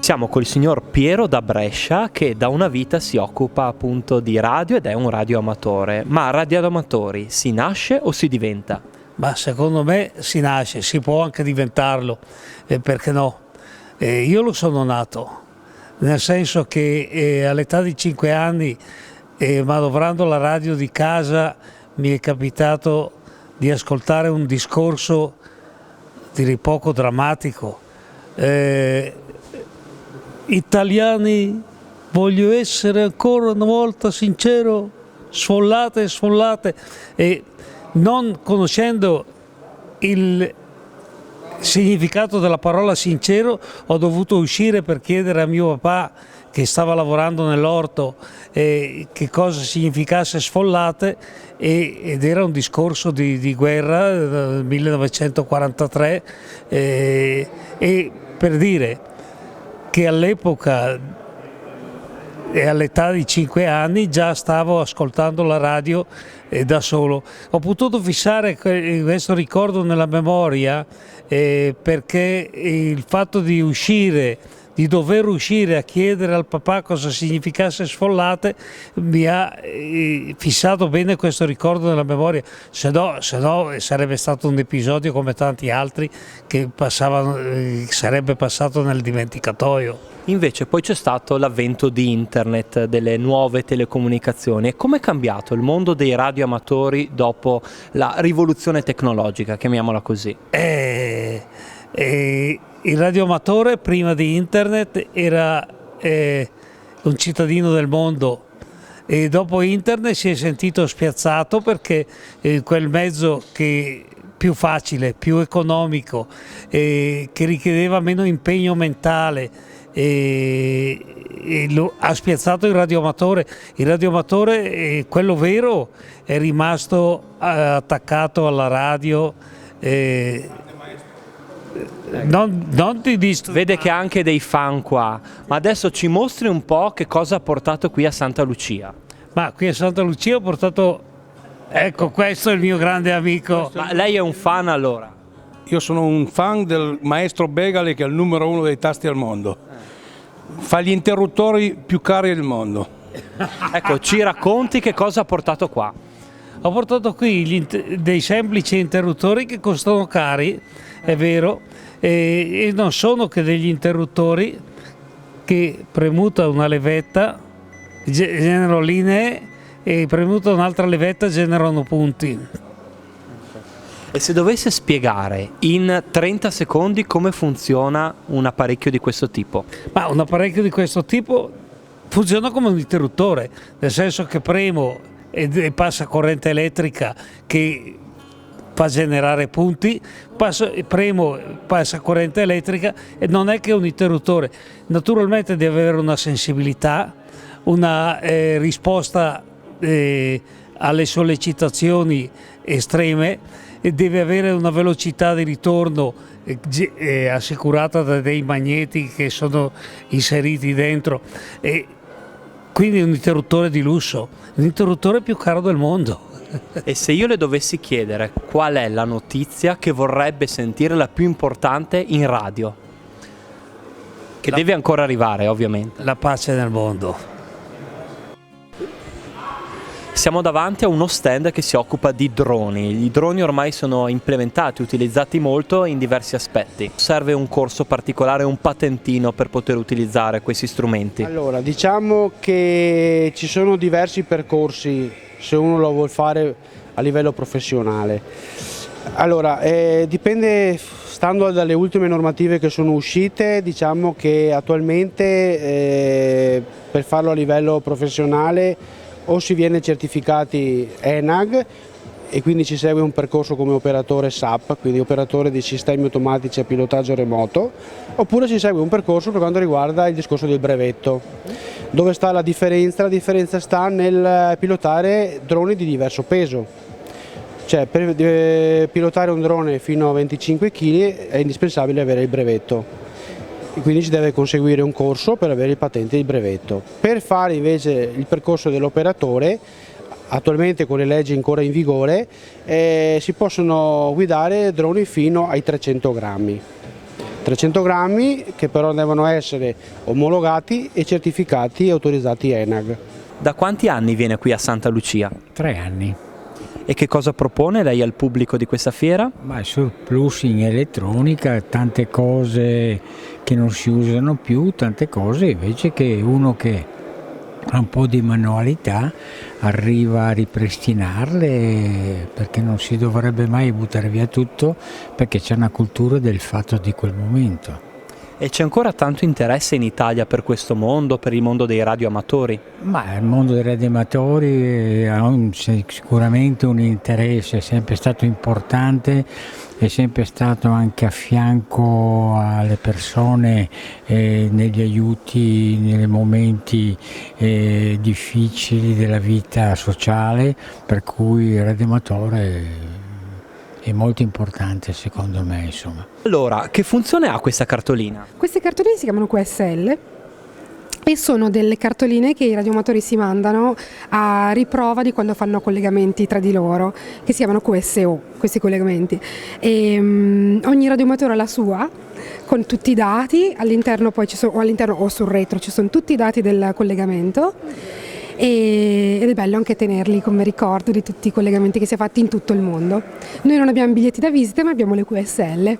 Siamo col signor Piero da Brescia che da una vita si occupa appunto di radio ed è un radioamatore. Ma radioamatori si nasce o si diventa? Ma secondo me si nasce, si può anche diventarlo, perché no? Io lo sono nato, nel senso che all'età di 5 anni, manovrando la radio di casa, mi è capitato di ascoltare un discorso, direi poco drammatico. Italiani, voglio essere ancora una volta sincero, sfollate, sfollate, e non conoscendo il significato della parola sincero ho dovuto uscire per chiedere a mio papà, che stava lavorando nell'orto, che cosa significasse sfollate, ed era un discorso di guerra del 1943, e per dire che all'epoca e all'età di 5 anni già stavo ascoltando la radio da solo. Ho potuto fissare questo ricordo nella memoria perché il fatto di uscire, di dover uscire a chiedere al papà cosa significasse sfollate, mi ha fissato bene questo ricordo nella memoria, se no sarebbe stato un episodio come tanti altri che sarebbe passato nel dimenticatoio. Invece poi c'è stato l'avvento di internet, delle nuove telecomunicazioni. E come è cambiato il mondo dei radioamatori dopo la rivoluzione tecnologica, chiamiamola così? Il radioamatore prima di internet era un cittadino del mondo, e dopo internet si è sentito spiazzato perché quel mezzo che più facile, più economico, che richiedeva meno impegno mentale, ha spiazzato il radioamatore. Il radioamatore, quello vero, è rimasto attaccato alla radio. Non ti Vede che ha anche dei fan qua, ma adesso ci mostri un po' che cosa ha portato qui a Santa Lucia. Ma qui a Santa Lucia ho portato, ecco, questo è il mio grande amico. Ma lei è un fan allora? Io sono un fan del maestro Begale, che è il numero 1 dei tasti al mondo. Fa gli interruttori più cari del mondo. Ecco, ci racconti che cosa ha portato qua? Ho portato qui dei semplici interruttori che costano cari, è vero, e non sono che degli interruttori che, premuta una levetta generano linee e premuta un'altra levetta generano punti. E se dovesse spiegare in 30 secondi come funziona un apparecchio di questo tipo? Ma un apparecchio di questo tipo funziona come un interruttore, nel senso che premo e passa corrente elettrica che fa generare punti, premo, passa corrente elettrica, e non è che un interruttore. Naturalmente deve avere una sensibilità, una risposta alle sollecitazioni estreme, e deve avere una velocità di ritorno assicurata da dei magneti che sono inseriti dentro, e quindi è un interruttore di lusso, un interruttore più caro del mondo. E se io le dovessi chiedere qual è la notizia che vorrebbe sentire, la più importante in radio, che deve ancora arrivare ovviamente? La pace nel mondo. Siamo davanti a uno stand che si occupa di droni. I droni ormai sono implementati, utilizzati molto in diversi aspetti. Serve un corso particolare, un patentino per poter utilizzare questi strumenti? Allora, diciamo che ci sono diversi percorsi se uno lo vuol fare a livello professionale. Allora, dipende, stando dalle ultime normative che sono uscite, diciamo che attualmente per farlo a livello professionale o si viene certificati ENAG, e quindi ci segue un percorso come operatore SAP, quindi operatore di sistemi automatici a pilotaggio remoto, oppure si segue un percorso per quanto riguarda il discorso del brevetto. Dove sta la differenza? La differenza sta nel pilotare droni di diverso peso. Cioè, per pilotare un drone fino a 25 kg è indispensabile avere il brevetto, e quindi ci deve conseguire un corso per avere il patente di brevetto. Per fare invece il percorso dell'operatore, attualmente con le leggi ancora in vigore, si possono guidare droni fino ai 300 grammi. 300 grammi che però devono essere omologati e certificati e autorizzati ENAG. Da quanti anni viene qui a Santa Lucia? 3 anni. E che cosa propone lei al pubblico di questa fiera? Ma surplus in elettronica, tante cose che non si usano più, tante cose invece che uno che ha un po' di manualità arriva a ripristinarle, perché non si dovrebbe mai buttare via tutto, perché c'è una cultura del fatto di quel momento. E c'è ancora tanto interesse in Italia per questo mondo, per il mondo dei radioamatori? Ma il mondo dei radioamatori ha sicuramente un interesse, è sempre stato importante, è sempre stato anche a fianco alle persone negli aiuti, nei momenti difficili della vita sociale, per cui il radioamatore è molto importante secondo me, insomma. Allora, che funzione ha questa cartolina? Queste cartoline si chiamano QSL e sono delle cartoline che i radioamatori si mandano a riprova di quando fanno collegamenti tra di loro, che si chiamano QSO, questi collegamenti. Ogni radioamatore ha la sua, con tutti i dati, all'interno poi o all'interno o sul retro ci sono tutti i dati del collegamento. Ed è bello anche tenerli come ricordo di tutti i collegamenti che si è fatti in tutto il mondo. Noi non abbiamo biglietti da visita, ma abbiamo le QSL.